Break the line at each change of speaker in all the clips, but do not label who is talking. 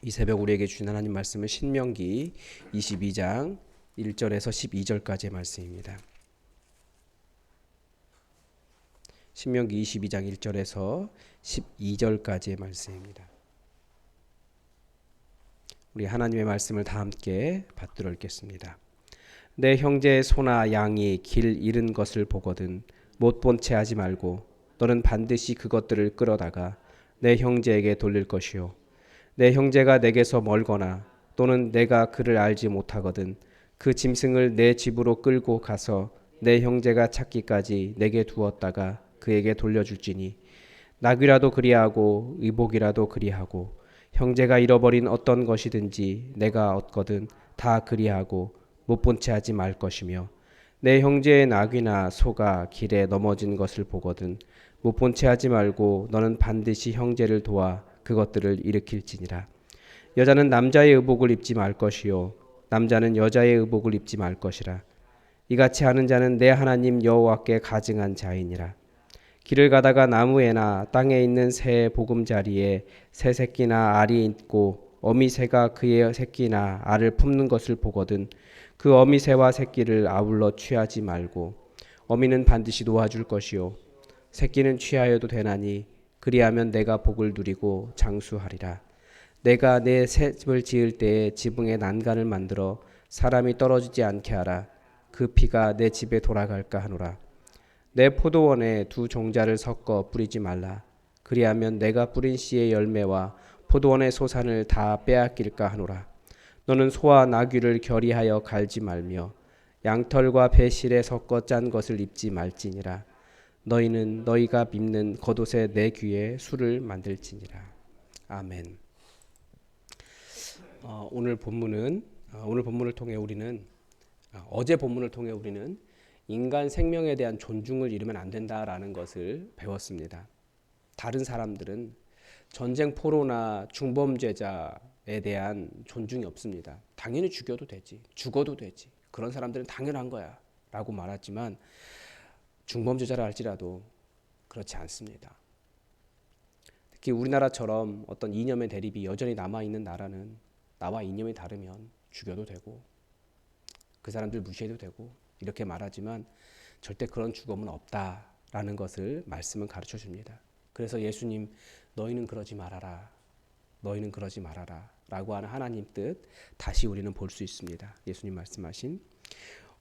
이 새벽 우리에게 주신 하나님 말씀은 신명기 22장 1절에서 12절까지의 말씀입니다. 신명기 22장 1절에서 12절까지의 말씀입니다. 우리 하나님의 말씀을 다 함께 받들어 읽겠습니다. 내 형제의 소나 양이 길 잃은 것을 보거든 못 본 채 하지 말고 너는 반드시 그것들을 끌어다가 내 형제에게 돌릴 것이요 내 형제가 내게서 멀거나 또는 내가 그를 알지 못하거든 그 짐승을 내 집으로 끌고 가서 내 형제가 찾기까지 내게 두었다가 그에게 돌려줄지니 나귀라도 그리하고 의복이라도 그리하고 형제가 잃어버린 어떤 것이든지 내가 얻거든 다 그리하고 못 본 채 하지 말 것이며 내 형제의 나귀나 소가 길에 넘어진 것을 보거든 못 본 채 하지 말고 너는 반드시 형제를 도와 그것들을 일으킬지니라. 여자는 남자의 의복을 입지 말 것이요 남자는 여자의 의복을 입지 말 것이라. 이같이 하는 자는 내 하나님 여호와께 가증한 자이니라. 길을 가다가 나무에나 땅에 있는 새 보금자리에 새 새끼나 알이 있고 어미 새가 그의 새끼나 알을 품는 것을 보거든 그 어미 새와 새끼를 아울러 취하지 말고 어미는 반드시 놓아줄 것이요 새끼는 취하여도 되나니 그리하면 내가 복을 누리고 장수하리라. 내가 내 새 집을 지을 때에 지붕에 난간을 만들어 사람이 떨어지지 않게 하라. 그 피가 내 집에 돌아갈까 하노라. 내 포도원에 두 종자를 섞어 뿌리지 말라. 그리하면 내가 뿌린 씨의 열매와 포도원의 소산을 다 빼앗길까 하노라. 너는 소와 나귀를 결의하여 갈지 말며 양털과 배실에 섞어 짠 것을 입지 말지니라. 너희는 너희가 밉는 겉옷에 내 귀에 술을 만들지니라. 아멘. 오늘 본문을 통해 우리는 어제 본문을 통해 우리는 인간 생명에 대한 존중을 잃으면 안 된다라는 것을 배웠습니다. 다른 사람들은 전쟁 포로나 중범죄자에 대한 존중이 없습니다. 당연히 죽여도 되지, 죽어도 되지. 그런 사람들은 당연한 거야 라고 말하지만 중범죄자라 할지라도 그렇지 않습니다. 특히 우리나라처럼 어떤 이념의 대립이 여전히 남아있는 나라는 나와 이념이 다르면 죽여도 되고 그 사람들 무시해도 되고 이렇게 말하지만 절대 그런 죽음은 없다라는 것을 말씀은 가르쳐 줍니다. 그래서 예수님 너희는 그러지 말아라. 너희는 그러지 말아라 라고 하는 하나님 뜻 다시 우리는 볼 수 있습니다. 예수님 말씀하신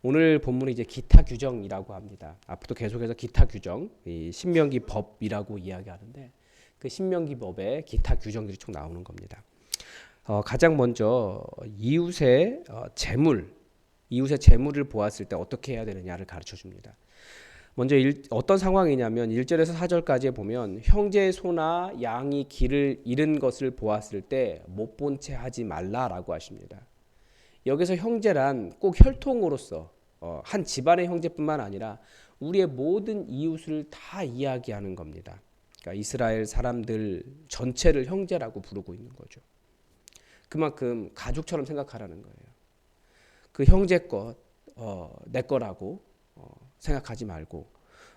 오늘 본문은 이제 기타 규정이라고 합니다. 앞으로도 계속해서 기타 규정, 이 신명기 법이라고 이야기하는데 그 신명기 법에 기타 규정들이 쭉 나오는 겁니다. 가장 먼저 이웃의 재물을 보았을 때 어떻게 해야 되느냐를 가르쳐 줍니다. 먼저 어떤 상황이냐면 1절에서 4절까지 보면 형제의 소나 양이 길을 잃은 것을 보았을 때 못 본 채 하지 말라라고 하십니다. 여기서 형제란 꼭 혈통으로서 한 집안의 형제뿐만 아니라 우리의 모든 이웃을 다 이야기하는 겁니다. 그러니까 이스라엘 사람들 전체를 형제라고 부르고 있는 거죠. 그만큼 가족처럼 생각하라는 거예요. 그 형제 것, 내 거라고 생각하지 말고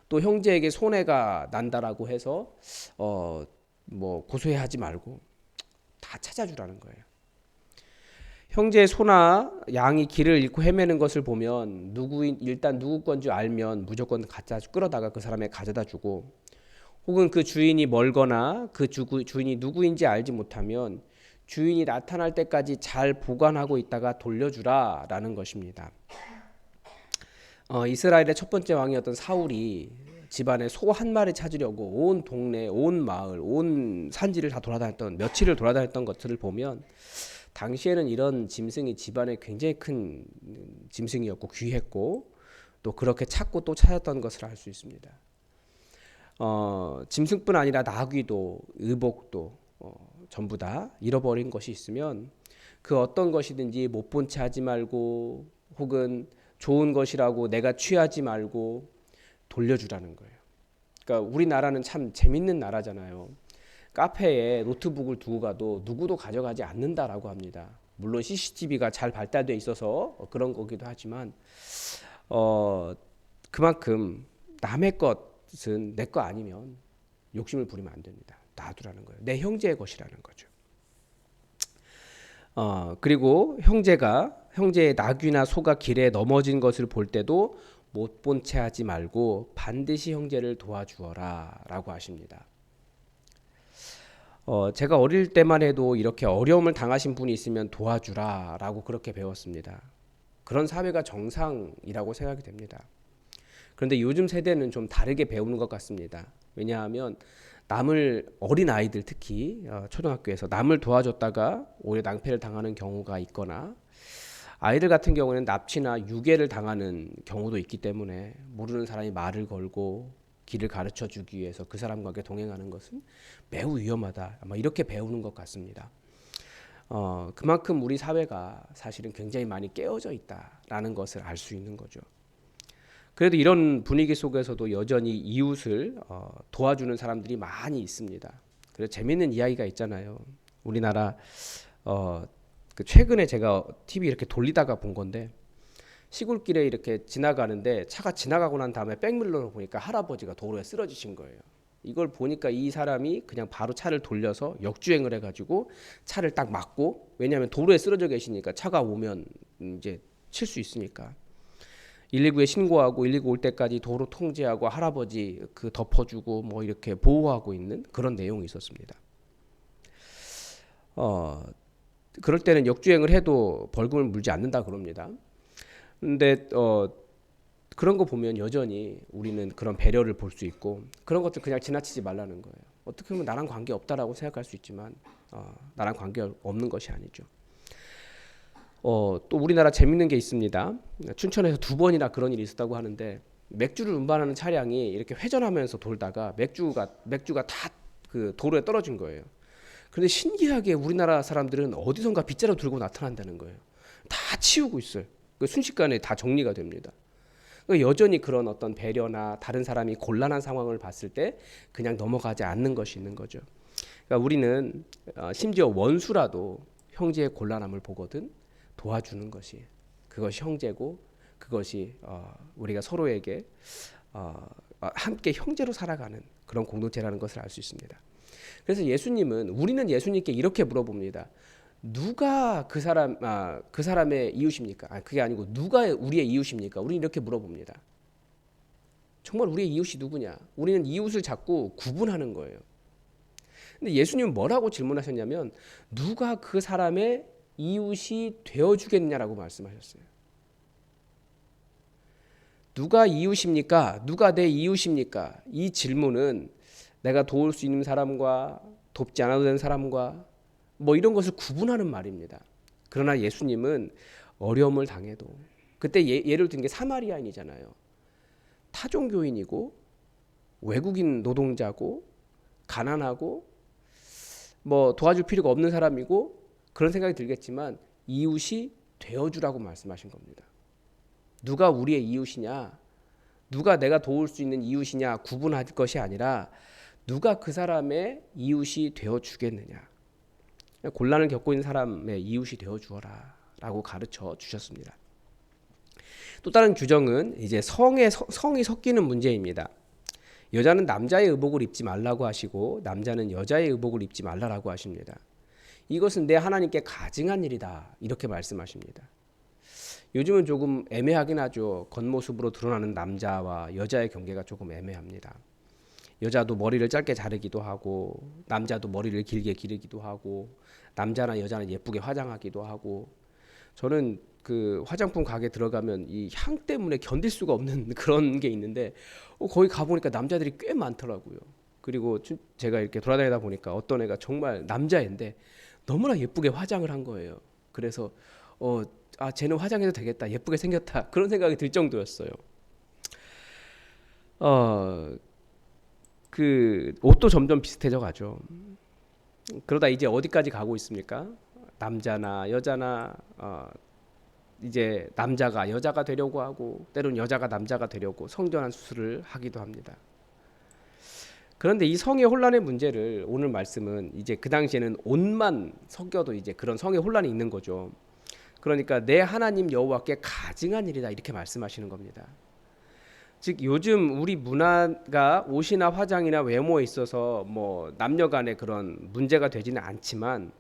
또 형제에게 손해가 난다라고 해서 뭐 고소해하지 말고 다 찾아주라는 거예요. 형제의 소나 양이 길을 잃고 헤매는 것을 보면 일단 누구 건 줄 알면 무조건 끌어다가 그 사람에게 가져다 주고 혹은 그 주인이 멀거나 그 주인이 누구인지 알지 못하면 주인이 나타날 때까지 잘 보관하고 있다가 돌려주라라는 것입니다. 이스라엘의 첫 번째 왕이었던 사울이 집안에 소 한 마리 찾으려고 온 동네, 온 마을, 온 산지를 다 며칠을 돌아다녔던 것들을 보면 당시에는 이런 짐승이 집안에 굉장히 큰 짐승이었고 귀했고 또 그렇게 찾고 또 찾았던 것을 알 수 있습니다. 짐승뿐 아니라 나귀도 의복도 전부 다 잃어버린 것이 있으면 그 어떤 것이든지 못 본 채 하지 말고 혹은 좋은 것이라고 내가 취하지 말고 돌려주라는 거예요. 그러니까 우리나라는 참 재밌는 나라잖아요. 카페에 노트북을 두고 가도 누구도 가져가지 않는다라고 합니다. 물론 CCTV가 잘 발달돼 있어서 그런 거기도 하지만 그만큼 남의 것은 내 거 아니면 욕심을 부리면 안 됩니다. 놔두라는 거예요. 내 형제의 것이라는 거죠. 그리고 형제의 낙이나 소가 길에 넘어진 것을 볼 때도 못 본 채 하지 말고 반드시 형제를 도와주어라라고 하십니다. 제가 어릴 때만 해도 이렇게 어려움을 당하신 분이 있으면 도와주라라고 그렇게 배웠습니다. 그런 사회가 정상이라고 생각이 됩니다. 그런데 요즘 세대는 좀 다르게 배우는 것 같습니다. 왜냐하면 어린 아이들 특히 초등학교에서 남을 도와줬다가 오히려 낭패를 당하는 경우가 있거나 아이들 같은 경우는 납치나 유괴를 당하는 경우도 있기 때문에 모르는 사람이 말을 걸고 길을 가르쳐 주기 위해서 그 사람과 함께 동행하는 것은 매우 위험하다. 아마 이렇게 배우는 것 같습니다. 그만큼 우리 사회가 사실은 굉장히 많이 깨어져 있다라는 것을 알 수 있는 거죠. 그래도 이런 분위기 속에서도 여전히 이웃을 도와주는 사람들이 많이 있습니다. 그래서 재밌는 이야기가 있잖아요. 우리나라 최근에 제가 TV 이렇게 돌리다가 본 건데 시골길에 이렇게 지나가는데 차가 지나가고 난 다음에 백밀러로 보니까 할아버지가 도로에 쓰러지신 거예요. 이걸 보니까 이 사람이 그냥 바로 차를 돌려서 역주행을 해가지고 차를 딱 막고, 왜냐하면 도로에 쓰러져 계시니까 차가 오면 이제 칠 수 있으니까 119에 신고하고 119 올 때까지 도로 통제하고 할아버지 그 덮어주고 뭐 이렇게 보호하고 있는 그런 내용이 있었습니다. 그럴 때는 역주행을 해도 벌금을 물지 않는다 그럽니다. 근데 그런 거 보면 여전히 우리는 그런 배려를 볼 수 있고 그런 것들 그냥 지나치지 말라는 거예요. 어떻게 보면 나랑 관계 없다라고 생각할 수 있지만 나랑 관계 없는 것이 아니죠. 또 우리나라 재밌는 게 있습니다. 춘천에서 2번이나 그런 일이 있었다고 하는데 맥주를 운반하는 차량이 이렇게 회전하면서 돌다가 맥주가 다 그 도로에 떨어진 거예요. 그런데 신기하게 우리나라 사람들은 어디선가 빗자루 들고 나타난다는 거예요. 다 치우고 있어요. 순식간에 다 정리가 됩니다. 여전히 그런 어떤 배려나 다른 사람이 곤란한 상황을 봤을 때 그냥 넘어가지 않는 것이 있는 거죠. 그러니까 우리는 심지어 원수라도 형제의 곤란함을 보거든 도와주는 것이, 그것이 형제고, 그것이 우리가 서로에게 함께 형제로 살아가는 그런 공동체라는 것을 알 수 있습니다. 그래서 우리는 예수님께 이렇게 물어봅니다. 누가 그 사람의 이웃입니까? 그게 아니고 누가 우리의 이웃입니까? 우리는 이렇게 물어봅니다. 정말 우리의 이웃이 누구냐? 우리는 이웃을 자꾸 구분하는 거예요. 근데 예수님은 뭐라고 질문하셨냐면 누가 그 사람의 이웃이 되어주겠냐라고 말씀하셨어요. 누가 이웃입니까? 누가 내 이웃입니까? 이 질문은 내가 도울 수 있는 사람과 돕지 않아도 되는 사람과 뭐 이런 것을 구분하는 말입니다. 그러나 예수님은 어려움을 당해도, 그때 예를 든 게 사마리아인이잖아요. 타종교인이고 외국인 노동자고 가난하고 뭐 도와줄 필요가 없는 사람이고 그런 생각이 들겠지만 이웃이 되어주라고 말씀하신 겁니다. 누가 우리의 이웃이냐, 누가 내가 도울 수 있는 이웃이냐 구분할 것이 아니라 누가 그 사람의 이웃이 되어주겠느냐, 곤란을 겪고 있는 사람의 이웃이 되어주어라 라고 가르쳐 주셨습니다. 또 다른 규정은 이제 성이 섞이는 문제입니다. 여자는 남자의 의복을 입지 말라고 하시고 남자는 여자의 의복을 입지 말라라고 하십니다. 이것은 내 하나님께 가증한 일이다 이렇게 말씀하십니다. 요즘은 조금 애매하긴 하죠. 겉모습으로 드러나는 남자와 여자의 경계가 조금 애매합니다. 여자도 머리를 짧게 자르기도 하고 남자도 머리를 길게 기르기도 하고 남자나 여자는 예쁘게 화장하기도 하고, 저는 그 화장품 가게 들어가면 이 향 때문에 견딜 수가 없는 그런 게 있는데 거기 가보니까 남자들이 꽤 많더라고요. 그리고 제가 이렇게 돌아다니다 보니까 어떤 애가 정말 남자인데 너무나 예쁘게 화장을 한 거예요. 그래서 쟤는 화장해도 되겠다, 예쁘게 생겼다 그런 생각이 들 정도였어요. 그 옷도 점점 비슷해져 가죠. 그러다 이제 어디까지 가고 있습니까? 남자나 여자나 이제 남자가 여자가 되려고 하고 때로는 여자가 남자가 되려고 성전환 수술을 하기도 합니다. 그런데 이 성의 혼란의 문제를 오늘 말씀은 이제 그 당시에는 옷만 섞여도 이제 그런 성의 혼란이 있는 거죠. 그러니까 내 하나님 여호와께 가증한 일이다 이렇게 말씀하시는 겁니다. 즉 요즘 우리 문화가 옷이나 화장이나 외모에 있어서 뭐 남녀 간에 그런 문제가 되지는 않지만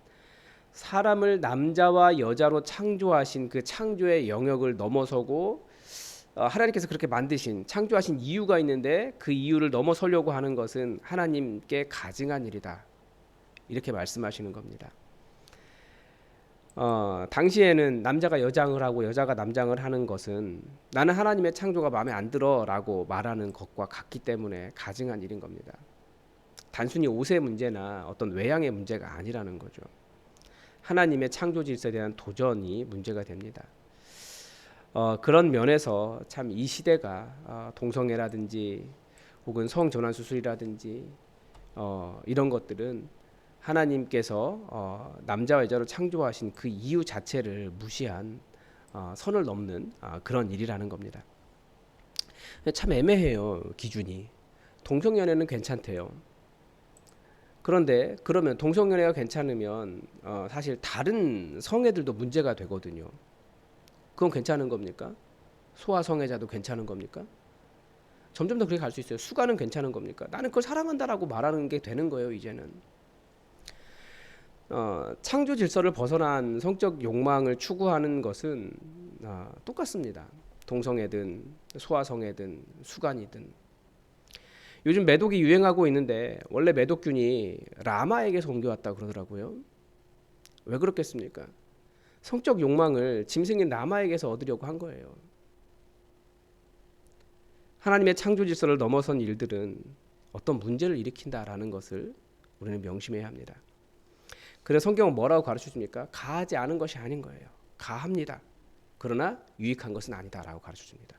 사람을 남자와 여자로 창조하신 그 창조의 영역을 넘어서고 하나님께서 그렇게 만드신 창조하신 이유가 있는데 그 이유를 넘어서려고 하는 것은 하나님께 가증한 일이다. 이렇게 말씀하시는 겁니다. 당시에는 남자가 여장을 하고 여자가 남장을 하는 것은 나는 하나님의 창조가 마음에 안 들어라고 말하는 것과 같기 때문에 가증한 일인 겁니다. 단순히 옷의 문제나 어떤 외양의 문제가 아니라는 거죠. 하나님의 창조 질서에 대한 도전이 문제가 됩니다. 그런 면에서 참 이 시대가 동성애라든지 혹은 성전환 수술이라든지 이런 것들은 하나님께서 남자와 여자를 창조하신 그 이유 자체를 무시한 선을 넘는 그런 일이라는 겁니다. 참 애매해요, 기준이. 동성연애는 괜찮대요. 그런데 그러면 동성연애가 괜찮으면 사실 다른 성애들도 문제가 되거든요. 그건 괜찮은 겁니까? 소아성애자도 괜찮은 겁니까? 점점 더 그렇게 갈 수 있어요. 수가는 괜찮은 겁니까? 나는 그걸 사랑한다라고 말하는 게 되는 거예요, 이제는. 창조 질서를 벗어난 성적 욕망을 추구하는 것은 똑같습니다. 동성애든 소아성애든 수간이든. 요즘 매독이 유행하고 있는데 원래 매독균이 라마에게서 옮겨왔다 그러더라고요. 왜 그렇겠습니까? 성적 욕망을 짐승인 라마에게서 얻으려고 한 거예요. 하나님의 창조 질서를 넘어선 일들은 어떤 문제를 일으킨다라는 것을 우리는 명심해야 합니다. 그래서 성경은 뭐라고 가르쳐 줍니까? 가하지 않은 것이 아닌 거예요. 가합니다. 그러나 유익한 것은 아니다라고 가르쳐 줍니다.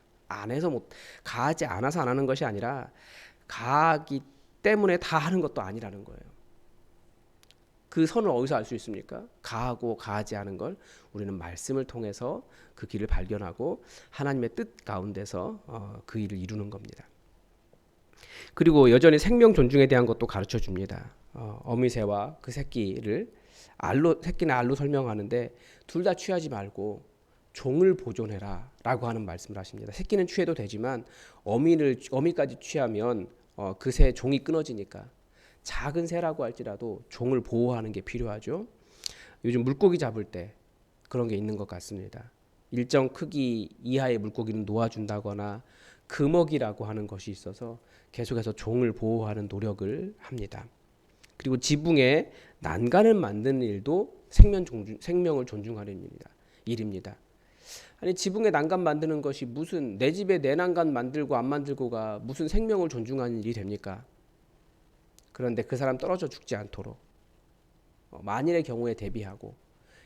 가하지 않아서 안 하는 것이 아니라 가하기 때문에 다 하는 것도 아니라는 거예요. 그 선을 어디서 알 수 있습니까? 가하고 가하지 않은 걸 우리는 말씀을 통해서 그 길을 발견하고 하나님의 뜻 가운데서 그 일을 이루는 겁니다. 그리고 여전히 생명 존중에 대한 것도 가르쳐 줍니다. 어미새와 그 새끼를 새끼나 알로 설명하는데 둘 다 취하지 말고 종을 보존해라 라고 하는 말씀을 하십니다. 새끼는 취해도 되지만 어미까지 취하면 그 새 종이 끊어지니까 작은 새라고 할지라도 종을 보호하는 게 필요하죠. 요즘 물고기 잡을 때 그런 게 있는 것 같습니다. 일정 크기 이하의 물고기는 놓아준다거나 금어기라고 하는 것이 있어서 계속해서 종을 보호하는 노력을 합니다. 그리고 지붕에 난간을 만드는 일도 생명을 존중하는 일입니다. 아니 지붕에 난간 만드는 것이 무슨 내 집에 내 난간 만들고 안 만들고가 무슨 생명을 존중하는 일이 됩니까? 그런데 그 사람 떨어져 죽지 않도록 만일의 경우에 대비하고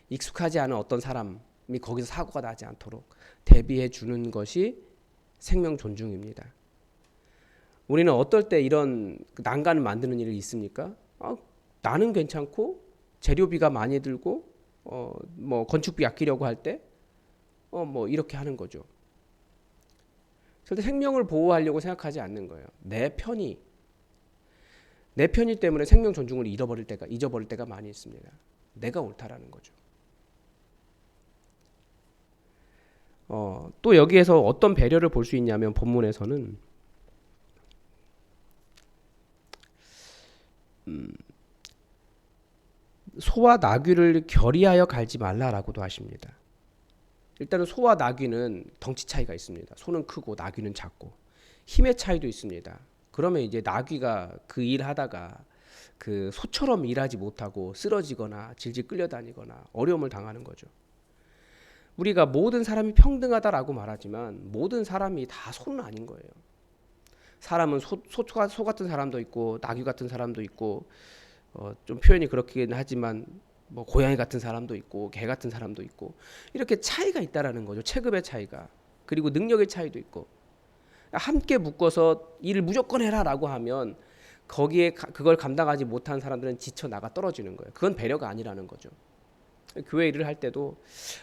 익숙하지 않은 어떤 사람이 거기서 사고가 나지 않도록 대비해 주는 것이 생명 존중입니다. 우리는 어떨 때 이런 난간을 만드는 일이 있습니까? 나는 괜찮고 재료비가 많이 들고 뭐 건축비 아끼려고 할 때 뭐 이렇게 하는 거죠. 절대 생명을 보호하려고 생각하지 않는 거예요. 내 편의 때문에 생명 존중을 잊어버릴 때가 많이 있습니다. 내가 옳다라는 거죠. 또 여기에서 어떤 배려를 볼 수 있냐면 본문에서는 소와 나귀를 결의하여 갈지 말라라고도 하십니다. 일단은 소와 나귀는 덩치 차이가 있습니다. 소는 크고 나귀는 작고 힘의 차이도 있습니다. 그러면 이제 나귀가 그 일하다가 그 소처럼 일하지 못하고 쓰러지거나 질질 끌려다니거나 어려움을 당하는 거죠. 우리가 모든 사람이 평등하다라고 말하지만 모든 사람이 다 소는 아닌 거예요. 사람은 소 같은 사람도 있고 나귀 같은 사람도 있고 좀 표현이 그렇긴 하지만 뭐 고양이 같은 사람도 있고 개 같은 사람도 있고 이렇게 차이가 있다라는 거죠. 체급의 차이가 그리고 능력의 차이도 있고 함께 묶어서 일을 무조건 해라라고 하면 거기에 그걸 감당하지 못한 사람들은 지쳐 나가 떨어지는 거예요. 그건 배려가 아니라는 거죠. 교회 일을 할 때도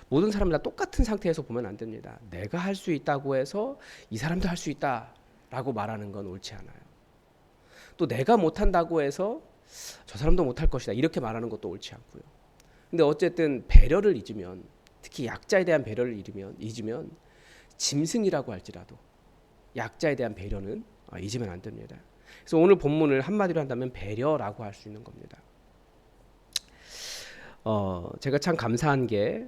모든 사람들 다 똑같은 상태에서 보면 안 됩니다. 내가 할 수 있다고 해서 이 사람도 할 수 있다라고 말하는 건 옳지 않아요. 또 내가 못한다고 해서 저 사람도 못할 것이다 이렇게 말하는 것도 옳지 않고요. 근데 어쨌든 배려를 잊으면 특히 약자에 대한 배려를 잊으면 짐승이라고 할지라도 약자에 대한 배려는 잊으면 안 됩니다. 그래서 오늘 본문을 한마디로 한다면 배려라고 할 수 있는 겁니다. 제가 참 감사한 게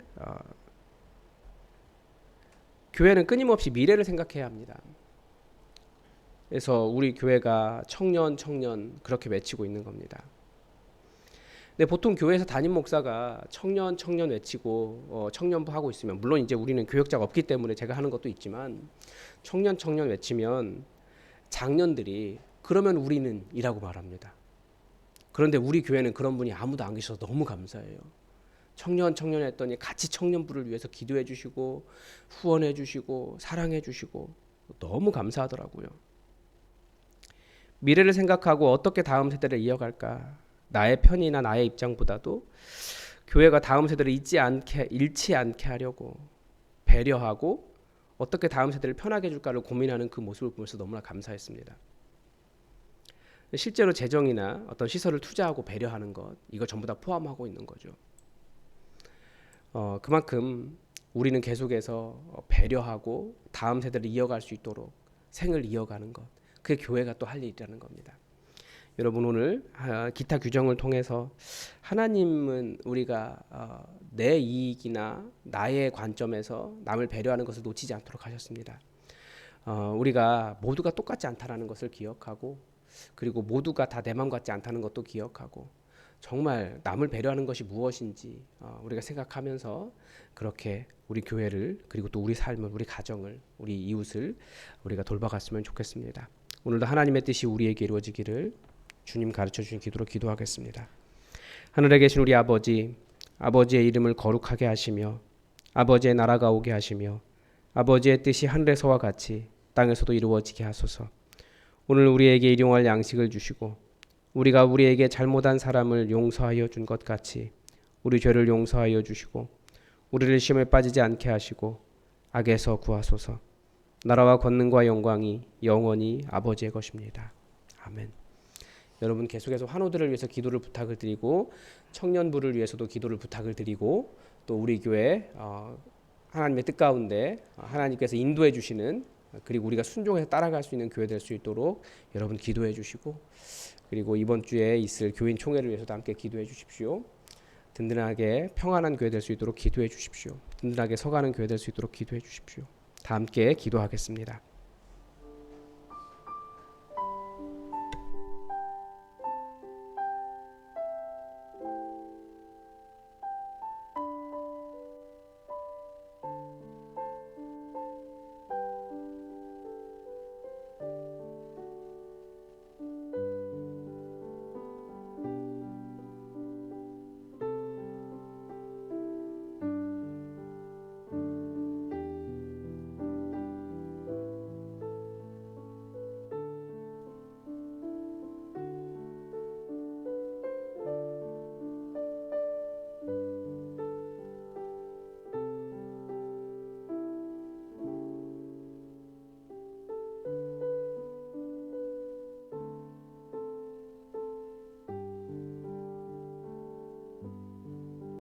교회는 끊임없이 미래를 생각해야 합니다. 그래서 우리 교회가 청년 그렇게 외치고 있는 겁니다. 근데 보통 교회에서 담임 목사가 청년 외치고 청년부 하고 있으면, 물론 이제 우리는 교역자가 없기 때문에 제가 하는 것도 있지만, 청년 외치면 장년들이 그러면 우리는 이라고 말합니다. 그런데 우리 교회는 그런 분이 아무도 안 계셔서 너무 감사해요. 청년 했더니 같이 청년부를 위해서 기도해 주시고 후원해 주시고 사랑해 주시고 너무 감사하더라고요. 미래를 생각하고 어떻게 다음 세대를 이어갈까, 나의 편이나 나의 입장보다도 교회가 다음 세대를 잃지 않게 하려고 배려하고 어떻게 다음 세대를 편하게 해줄까를 고민하는 그 모습을 보면서 너무나 감사했습니다. 실제로 재정이나 어떤 시설을 투자하고 배려하는 것, 이거 전부 다 포함하고 있는 거죠. 그만큼 우리는 계속해서 배려하고 다음 세대를 이어갈 수 있도록 생을 이어가는 것, 그게 교회가 또 할 일이라는 겁니다. 여러분, 오늘 기타 규정을 통해서 하나님은 우리가 내 이익이나 나의 관점에서 남을 배려하는 것을 놓치지 않도록 하셨습니다. 우리가 모두가 똑같지 않다는 것을 기억하고, 그리고 모두가 다 내 맘 같지 않다는 것도 기억하고, 정말 남을 배려하는 것이 무엇인지 우리가 생각하면서 그렇게 우리 교회를, 그리고 또 우리 삶을, 우리 가정을, 우리 이웃을 우리가 돌봐갔으면 좋겠습니다. 오늘도 하나님의 뜻이 우리에게 이루어지기를 주님 가르쳐 주신 기도로 기도하겠습니다. 하늘에 계신 우리 아버지, 아버지의 이름을 거룩하게 하시며 아버지의 나라가 오게 하시며 아버지의 뜻이 하늘에서와 같이 땅에서도 이루어지게 하소서. 오늘 우리에게 일용할 양식을 주시고 우리가 우리에게 잘못한 사람을 용서하여 준 것 같이 우리 죄를 용서하여 주시고 우리를 시험에 빠지지 않게 하시고 악에서 구하소서. 나라와 권능과 영광이 영원히 아버지의 것입니다. 아멘. 여러분, 계속해서 환우들을 위해서 기도를 부탁을 드리고 청년부를 위해서도 기도를 부탁을 드리고, 또 우리 교회 하나님의 뜻 가운데 하나님께서 인도해 주시는, 그리고 우리가 순종해서 따라갈 수 있는 교회 될 수 있도록 여러분 기도해 주시고, 그리고 이번 주에 있을 교인 총회를 위해서도 함께 기도해 주십시오. 든든하게 평안한 교회 될 수 있도록 기도해 주십시오. 든든하게 서가는 교회 될 수 있도록 기도해 주십시오. 다 함께 기도하겠습니다.